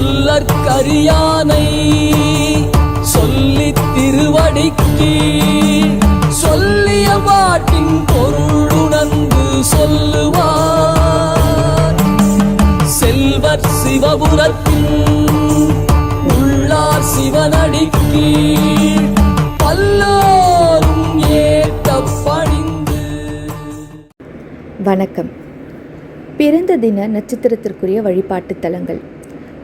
சொல்லற்கரியானை சொல்லி திருவடிக்கு சொல்லிய பாட்டின் பொருளுணர்ந்து சொல்லுவார். செல்வர் சிவபுரத்தின் உள்ளார் சிவனடிக்கு பல்லோரும் ஏற்ற பணிந்து. வணக்கம். பிறந்த தின நட்சத்திரத்திற்குரிய வழிபாட்டு தலங்கள்.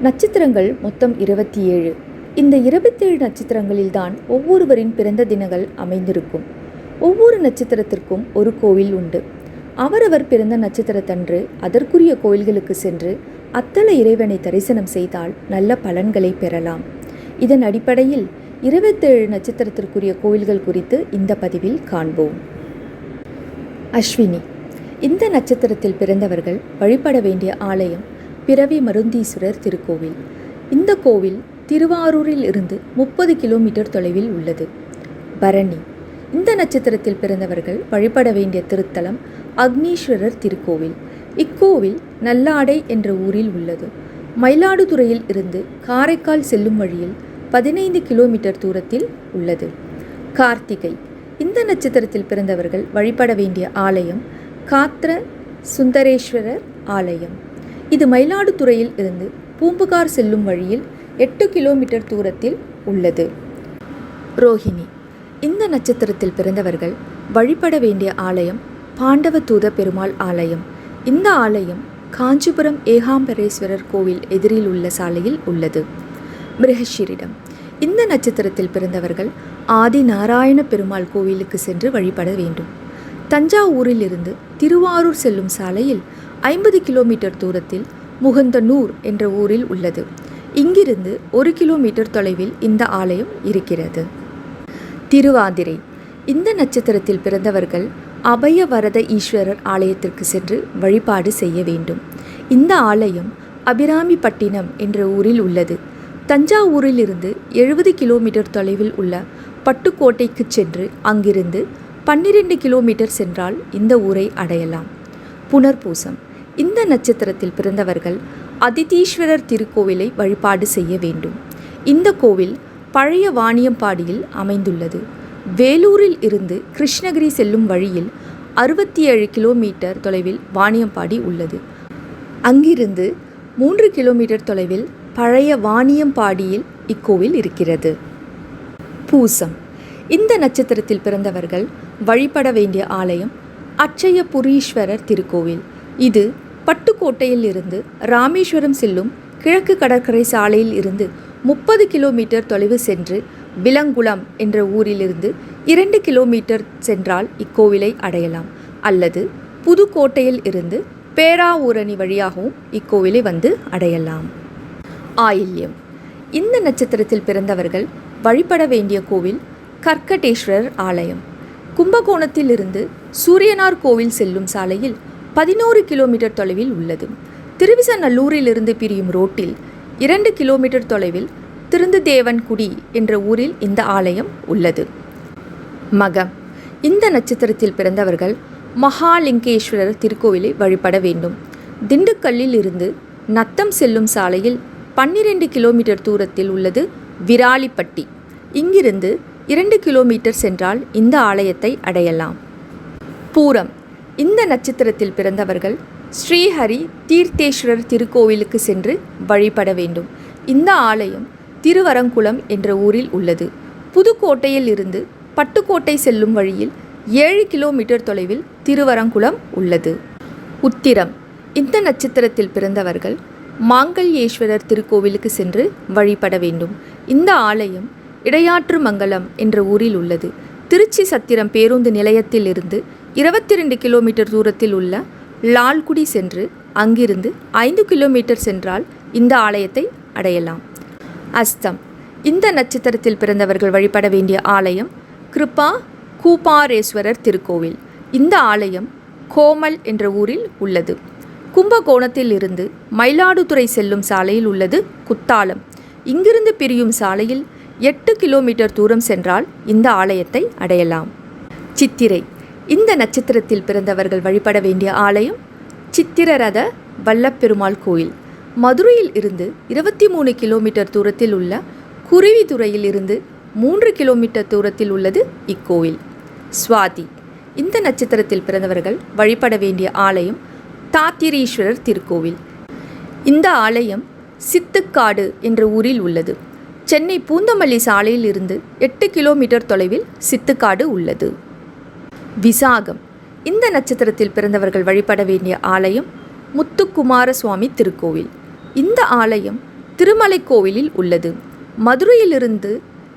நட்சத்திரங்கள் மொத்தம் 27. இந்த 27 நட்சத்திரங்களில்தான் ஒவ்வொருவரின் பிறந்த தினங்கள் அமைந்திருக்கும். ஒவ்வொரு நட்சத்திரத்திற்கும் ஒரு கோவில் உண்டு. அவரவர் பிறந்த நட்சத்திரத்தன்று அதற்குரிய கோயில்களுக்கு சென்று அத்தல இறைவனை தரிசனம் செய்தால் நல்ல பலன்களை பெறலாம். இதன் அடிப்படையில் 27 நட்சத்திரத்திற்குரிய கோயில்கள் குறித்து இந்த பதிவில் காண்போம். அஸ்வினி. இந்த நட்சத்திரத்தில் பிறந்தவர்கள் வழிபட வேண்டிய ஆலயம் பிறவி மருந்தீஸ்வரர் திருக்கோவில். இந்த கோவில் திருவாரூரில் இருந்து 30 கிலோமீட்டர் தொலைவில் உள்ளது. பரணி. இந்த நட்சத்திரத்தில் பிறந்தவர்கள் வழிபட வேண்டிய திருத்தலம் அக்னீஸ்வரர் திருக்கோவில். இக்கோவில் நல்லாடை என்ற ஊரில் உள்ளது. மயிலாடுதுறையில் இருந்து காரைக்கால் செல்லும் வழியில் 15 கிலோமீட்டர் தூரத்தில் உள்ளது. கார்த்திகை. இந்த நட்சத்திரத்தில் பிறந்தவர்கள் வழிபட வேண்டிய ஆலயம் காத்திர சுந்தரேஸ்வரர் ஆலயம். இது மயிலாடுதுறையில் இருந்து பூம்புகார் செல்லும் வழியில் 8 கிலோமீட்டர் தூரத்தில் உள்ளது. ரோஹிணி. இந்த நட்சத்திரத்தில் பிறந்தவர்கள் வழிபட வேண்டிய ஆலயம் பாண்டவதூத பெருமாள் ஆலயம். இந்த ஆலயம் காஞ்சிபுரம் ஏகாம்பரேஸ்வரர் கோவில் எதிரில் உள்ள சாலையில் உள்ளது. மிருகஷீரிடம். இந்த நட்சத்திரத்தில் பிறந்தவர்கள் ஆதி நாராயண பெருமாள் கோவிலுக்கு சென்று வழிபட வேண்டும். தஞ்சாவூரில் இருந்து திருவாரூர் செல்லும் சாலையில் 50 கிலோமீட்டர் தூரத்தில் முகந்தனூர் என்ற ஊரில் உள்ளது. இங்கிருந்து 1 கிலோமீட்டர் தொலைவில் இந்த ஆலயம் இருக்கிறது. திருவாதிரை. இந்த நட்சத்திரத்தில் பிறந்தவர்கள் அபயவரத ஈஸ்வரர் ஆலயத்திற்கு சென்று வழிபாடு செய்ய வேண்டும். இந்த ஆலயம் அபிராமிப்பட்டினம் என்ற ஊரில் உள்ளது. தஞ்சாவூரில் இருந்து 70 கிலோமீட்டர் தொலைவில் உள்ள பட்டுக்கோட்டைக்கு சென்று அங்கிருந்து 12 கிலோமீட்டர் சென்றால் இந்த ஊரை அடையலாம். புனர்பூசம். இந்த நட்சத்திரத்தில் பிறந்தவர்கள் அதிதீஸ்வரர் திருக்கோவிலை வழிபாடு செய்ய வேண்டும். இந்த கோவில் பழைய வாணியம்பாடியில் அமைந்துள்ளது. வேலூரில் இருந்து கிருஷ்ணகிரி செல்லும் வழியில் 67 கிலோமீட்டர் தொலைவில் வாணியம்பாடி உள்ளது. அங்கிருந்து 3 கிலோமீட்டர் தொலைவில் பழைய வாணியம்பாடியில் இக்கோவில் இருக்கிறது. பூசம். இந்த நட்சத்திரத்தில் பிறந்தவர்கள் வழிபட வேண்டிய ஆலயம் அட்சயபுரீஸ்வரர் திருக்கோவில். இது பட்டுக்கோட்டையில் இருந்து ராமேஸ்வரம் செல்லும் கிழக்கு கடற்கரை சாலையில் இருந்து 30 கிலோமீட்டர் தொலைவு சென்று விலங்குளம் என்ற ஊரிலிருந்து 2 கிலோமீட்டர் சென்றால் இக்கோவிலை அடையலாம். அல்லது புதுக்கோட்டையில் இருந்து பேராவூரணி வழியாகவும் இக்கோவிலை வந்து அடையலாம். ஆயில்யம். இந்த நட்சத்திரத்தில் பிறந்தவர்கள் வழிபட வேண்டிய கோவில் கர்க்கடேஸ்வரர் ஆலயம். கும்பகோணத்தில் இருந்து சூரியனார் கோவில் செல்லும் சாலையில் 11 கிலோமீட்டர் தொலைவில் உள்ளது. திருவிசநல்லூரிலிருந்து பிரியும் ரோட்டில் 2 கிலோமீட்டர் தொலைவில் திருந்துதேவன்குடி என்ற ஊரில் இந்த ஆலயம் உள்ளது. மகம். இந்த நட்சத்திரத்தில் பிறந்தவர்கள் மகாலிங்கேஸ்வரர் திருக்கோவிலை வழிபட வேண்டும். திண்டுக்கல்லில் இருந்து நத்தம் செல்லும் சாலையில் 12 கிலோமீட்டர் தூரத்தில் உள்ளது விராலிப்பட்டி. இங்கிருந்து 2 கிலோமீட்டர் சென்றால் இந்த ஆலயத்தை அடையலாம். பூரம். இந்த நட்சத்திரத்தில் பிறந்தவர்கள் ஸ்ரீஹரி தீர்த்தேஸ்வரர் திருக்கோவிலுக்கு சென்று வழிபட வேண்டும். இந்த ஆலயம் திருவரங்குளம் என்ற ஊரில் உள்ளது. புதுக்கோட்டையில் இருந்து பட்டுக்கோட்டை செல்லும் வழியில் 7 கிலோமீட்டர் தொலைவில் திருவரங்குளம் உள்ளது. உத்திரம். இந்த நட்சத்திரத்தில் பிறந்தவர்கள் மாங்கல்யேஸ்வரர் திருக்கோவிலுக்கு சென்று வழிபட வேண்டும். இந்த ஆலயம் இடையாற்று மங்கலம் என்ற ஊரில் உள்ளது. திருச்சி சத்திரம் பேருந்து நிலையத்தில் இருந்து 22 கிலோமீட்டர் தூரத்தில் உள்ள லால்குடி சென்று அங்கிருந்து 5 கிலோமீட்டர் சென்றால் இந்த ஆலயத்தை அடையலாம். அஸ்தம். இந்த நட்சத்திரத்தில் பிறந்தவர்கள் வழிபட வேண்டிய ஆலயம் கிருபா கூபாரேஸ்வரர் திருக்கோவில். இந்த ஆலயம் கோமல் என்ற ஊரில் உள்ளது. கும்பகோணத்தில் இருந்து மயிலாடுதுறை செல்லும் சாலையில் உள்ளது குத்தாலம். இங்கிருந்து பிரியும் சாலையில் 8 கிலோமீட்டர் தூரம் சென்றால் இந்த ஆலயத்தை அடையலாம். சித்திரை. இந்த நட்சத்திரத்தில் பிறந்தவர்கள் வழிபட வேண்டிய ஆலயம் சித்திரரத வல்லப்பெருமாள் கோயில். மதுரையில் இருந்து 23 கிலோமீட்டர் தூரத்தில் உள்ள குருவித்துறையில் இருந்து 3 கிலோமீட்டர் தூரத்தில் உள்ளது இக்கோவில். சுவாதி. இந்த நட்சத்திரத்தில் பிறந்தவர்கள் வழிபட வேண்டிய ஆலயம் தாத்திரீஸ்வரர் திருக்கோவில். இந்த ஆலயம் சித்துக்காடு என்ற ஊரில் உள்ளது. சென்னை பூந்தமல்லி சாலையில் இருந்து 8 கிலோமீட்டர் தொலைவில் சித்துக்காடு உள்ளது. விசாகம். இந்த நட்சத்திரத்தில் பிறந்தவர்கள் வழிபட வேண்டிய ஆலயம் முத்துக்குமார சுவாமி திருக்கோவில். இந்த ஆலயம் திருமலை கோவிலில் உள்ளது. மதுரையிலிருந்து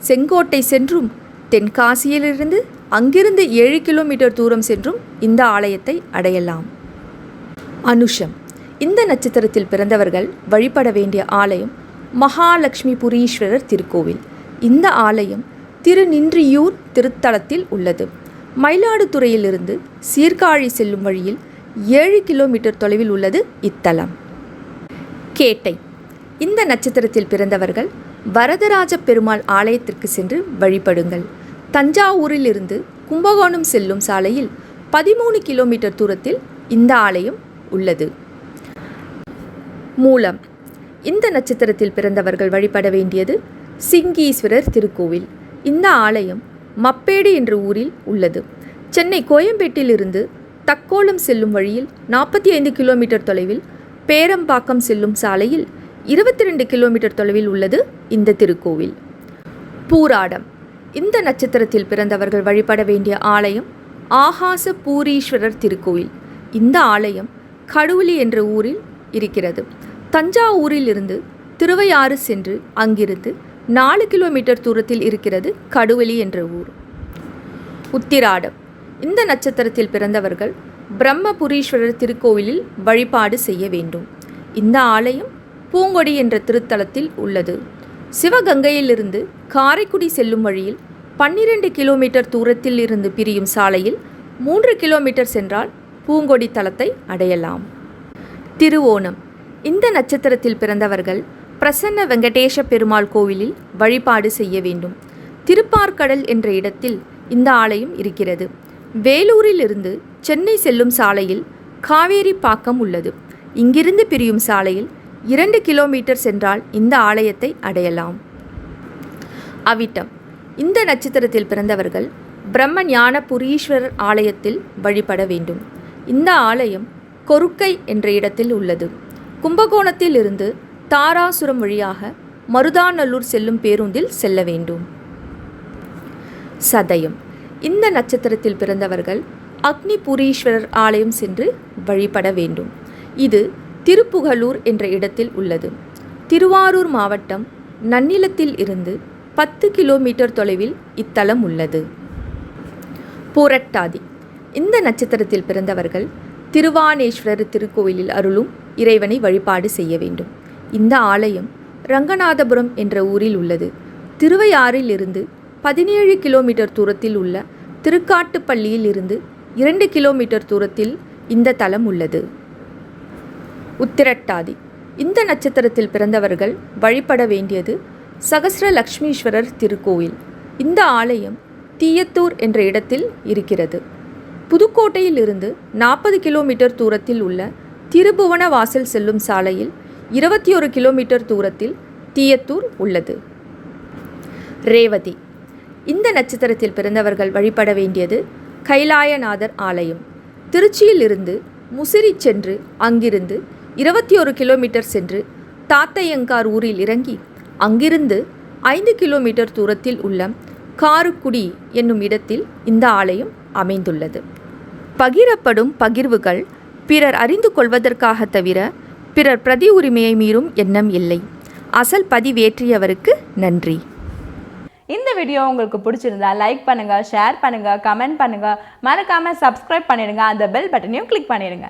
செங்கோட்டை சென்றும் தென்காசியிலிருந்து அங்கிருந்து 7 கிலோமீட்டர் தூரம் சென்றும் இந்த ஆலயத்தை அடையலாம். அனுஷம். இந்த நட்சத்திரத்தில் பிறந்தவர்கள் வழிபட வேண்டிய ஆலயம் மகாலட்சுமிபுரீஸ்வரர் திருக்கோவில். இந்த ஆலயம் திருநின்றியூர் திருத்தலத்தில் உள்ளது. மயிலாடுதுறையிலிருந்து சீர்காழி செல்லும் வழியில் 7 கிலோமீட்டர் தொலைவில் உள்ளது இத்தலம். கேட்டை. இந்த நட்சத்திரத்தில் பிறந்தவர்கள் வரதராஜ பெருமாள் ஆலயத்திற்கு சென்று வழிபடுங்கள். தஞ்சாவூரில் இருந்து கும்பகோணம் செல்லும் சாலையில் 13 கிலோமீட்டர் தூரத்தில் இந்த ஆலயம் உள்ளது. மூலம். இந்த நட்சத்திரத்தில் பிறந்தவர்கள் வழிபட வேண்டியது சிங்கீஸ்வரர் திருக்கோவில். இந்த ஆலயம் மப்பேடு என்ற ஊரில் உள்ளது. சென்னை கோயம்பேட்டிலிருந்து தக்கோலம் செல்லும் வழியில் 45 கிலோமீட்டர் தொலைவில் பேரம்பாக்கம் செல்லும் சாலையில் 22 கிலோமீட்டர் தொலைவில் உள்ளது இந்த திருக்கோவில். பூராடம். இந்த நட்சத்திரத்தில் பிறந்தவர்கள் வழிபட வேண்டிய ஆலயம் ஆகாச பூரீஸ்வரர் திருக்கோவில். இந்த ஆலயம் கடுவலி என்ற ஊரில் இருக்கிறது. தஞ்சாவூரில் இருந்து திருவையாறு சென்று அங்கிருந்து 4 கிலோமீட்டர் தூரத்தில் இருக்கிறது கடுவலி என்ற ஊர். உத்திராடம். இந்த நட்சத்திரத்தில் பிறந்தவர்கள் பிரம்மபுரீஸ்வரர் திருக்கோவிலில் வழிபாடு செய்ய வேண்டும். இந்த ஆலயம் பூங்கொடி என்ற திருத்தலத்தில் உள்ளது. சிவகங்கையிலிருந்து காரைக்குடி செல்லும் வழியில் 12 கிலோமீட்டர் தூரத்தில் இருந்து பிரியும் சாலையில் 3 கிலோமீட்டர் சென்றால் பூங்கொடி தலத்தை அடையலாம். திருவோணம். இந்த நட்சத்திரத்தில் பிறந்தவர்கள் பிரசன்ன வெங்கடேஷ பெருமாள் கோவிலில் வழிபாடு செய்ய வேண்டும். திருப்பார்கடல் என்ற இடத்தில் இந்த ஆலயம் இருக்கிறது. வேலூரில் இருந்து சென்னை செல்லும் சாலையில் காவேரி பாக்கம் உள்ளது. இங்கிருந்து பிரியும் சாலையில் 2 கிலோமீட்டர் சென்றால் இந்த ஆலயத்தை அடையலாம். அவிட்டம். இந்த நட்சத்திரத்தில் பிறந்தவர்கள் பிரம்ம ஞான புரீஸ்வரர் ஆலயத்தில் வழிபட வேண்டும். இந்த ஆலயம் கொருக்கை என்ற இடத்தில் உள்ளது. கும்பகோணத்தில் இருந்து தாராசுரம் வழியாக மருதாநல்லூர் செல்லும் பேருந்தில் செல்ல வேண்டும். சதயம். இந்த நட்சத்திரத்தில் பிறந்தவர்கள் அக்னிபுரீஸ்வரர் ஆலயம் சென்று வழிபட வேண்டும். இது திருப்புகலூர் என்ற இடத்தில் உள்ளது. திருவாரூர் மாவட்டம் நன்னிலத்தில் இருந்து 10 கிலோமீட்டர் தொலைவில் இத்தலம் உள்ளது. பூரட்டாதி. இந்த நட்சத்திரத்தில் பிறந்தவர்கள் திருவானேஸ்வரர் திருக்கோவிலில் அருளும் இறைவனை வழிபாடு செய்ய வேண்டும். இந்த ஆலயம் ரங்கநாதபுரம் என்ற ஊரில் உள்ளது. திருவையாறில் இருந்து 17 கிலோமீட்டர் தூரத்தில் உள்ள திருக்காட்டுப்பள்ளியில் இருந்து 2 கிலோமீட்டர் தூரத்தில் இந்த தலம் உள்ளது. உத்திரட்டாதி. இந்த நட்சத்திரத்தில் பிறந்தவர்கள் வழிபட வேண்டியது சகஸ்ரலக்ஷ்மீஸ்வரர் திருக்கோவில். இந்த ஆலயம் தீயத்தூர் என்ற இடத்தில் இருக்கிறது. புதுக்கோட்டையில் இருந்து 40 கிலோமீட்டர் தூரத்தில் உள்ள திருபுவன வாசல் செல்லும் சாலையில் 21 கிலோமீட்டர் தூரத்தில் தீயத்தூர் உள்ளது. ரேவதி. இந்த நட்சத்திரத்தில் பிறந்தவர்கள் வழிபட வேண்டியது கைலாயநாதர் ஆலயம். திருச்சியில் இருந்து முசிறி சென்று அங்கிருந்து 21 கிலோமீட்டர் சென்று தாத்தையங்கார் ஊரில் இறங்கி அங்கிருந்து 5 கிலோமீட்டர் தூரத்தில் உள்ள காருக்குடி என்னும் இடத்தில் இந்த ஆலயம் அமைந்துள்ளது. பகிரப்படும் பகிர்வுகள் பிறர் அறிந்து கொள்வதற்காக தவிர பிறர் பிரதி உரிமையை மீறும் எண்ணம் இல்லை. அசல் பதிவேற்றியவருக்கு நன்றி. இந்த வீடியோ உங்களுக்கு பிடிச்சிருந்தா லைக் பண்ணுங்க, ஷேர் பண்ணுங்க, கமெண்ட் பண்ணுங்க, மறக்காம சப்ஸ்கிரைப் பண்ணிடுங்க, அந்த பெல் பட்டனையும் கிளிக் பண்ணிடுங்க.